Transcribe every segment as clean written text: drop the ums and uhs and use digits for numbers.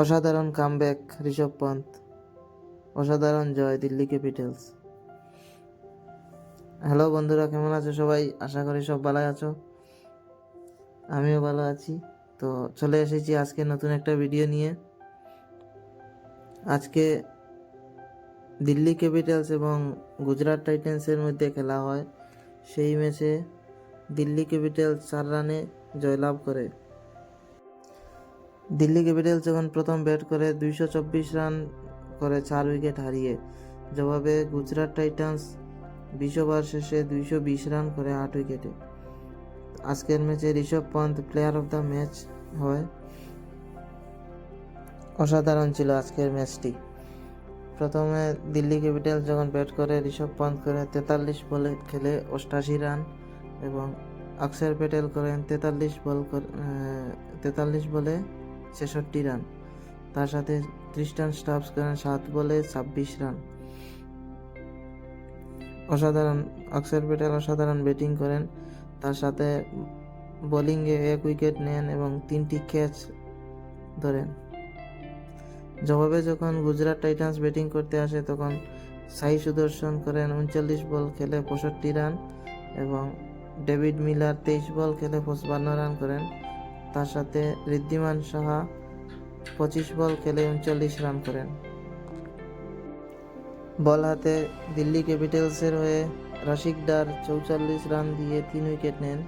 অসাধারণ কামব্যাক ঋষভ পন্থ, অসাধারণ জয় Delhi Capitals. Hello বন্ধুরা, কেমন আছো সবাই? আশা করি সব ভালো আছো, আমিও ভালো আছি। তো চলে এসেছি আজকে নতুন একটা ভিডিও নিয়ে। আজকে দিল্লি ক্যাপিটালস এবং গুজরাট টাইটান্সের মধ্যে খেলা হয়। সেই ম্যাচে দিল্লি ক্যাপিটালস 4 রানে জয়লাভ করে। দিল্লি ক্যাপিটালস যখন প্রথম ব্যাট করে 224 রান করে 4 উইকেট হারিয়ে। জবাবে গুজরাট টাইটান্স 20 ওভার শেষে 220 রান করে 8 উইকেটে। আজকের ম্যাচে Rishabh Pant player of the match হয়। অসাধারণ ছিল আজকের ম্যাচটি। প্রথমে দিল্লি ক্যাপিটালস যখন ব্যাট করে, ঋষভ পন্থ করে 43 বলে খেলে 88 রান এবং অক্ষর প্যাটেল করেন 43 বলে 66 রান। তার সাথে ট্রিস্টান স্টাফস করেন 7 বলে 26 রান। অসাধারণ অক্ষর প্যাটেল অসাধারণ ব্যাটিং করেন, তার সাথে বোলিংয়ে 1 উইকেট নেন এবং 3টি ক্যাচ ধরেন। জবাবে যখন গুজরাট টাইটান্স ব্যাটিং করতে আসে তখন সাই সুদর্শন করেন 39 বল খেলে 65 রান এবং ডেভিড মিলার 23 বল খেলে 55 রান করেন। তার সাথে ঋদ্ধিমান সাহা 25 বল খেলে 39 রান করেন। বল হাতে দিল্লি ক্যাপিটালসের হয়ে রশিক ডার 44 রান দিয়ে 3 উইকেট নেন।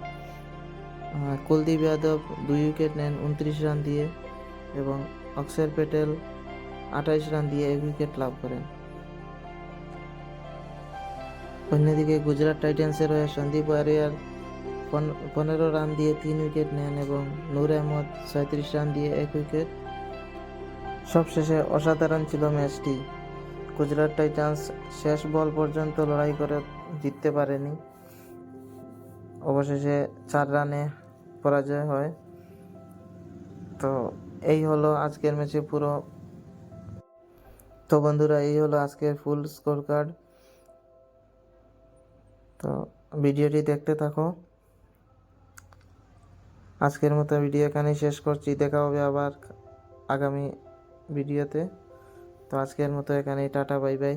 কুলদীপ যাদব 2 উইকেট নেন 29 রান দিয়ে এবং অক্ষর প্যাটেল 28 রান দিয়ে 1 উইকেট লাভ করেন। অন্যদিকে গুজরাট টাইটান্সের হয়ে সন্দীপ ওয়ারিয়ার 15 রান দিয়ে 3 উইকেট নেন এবং নূর আহমদ 37 রান দিয়ে 1 উইকেট। সবশেষে অসাধারণ ছিল ম্যাচটি। গুজরাট টাইটান্স শেষ বল পর্যন্ত লড়াই করে জিততে পারেনি, অবশেষে 4 রানে পরাজয় হয়। তো এই হলো আজকের ম্যাচে পুরো। তো বন্ধুরা, এই হলো আজকের ফুল স্কোর কার্ড। তো ভিডিওটি দেখতে থাকো। আজকের মতো ভিডিও এখানেই শেষ করছি, দেখা হবে আবার আগামী ভিডিওতে। তো আজকের মতো এখানেই, টাটা, বাই বাই।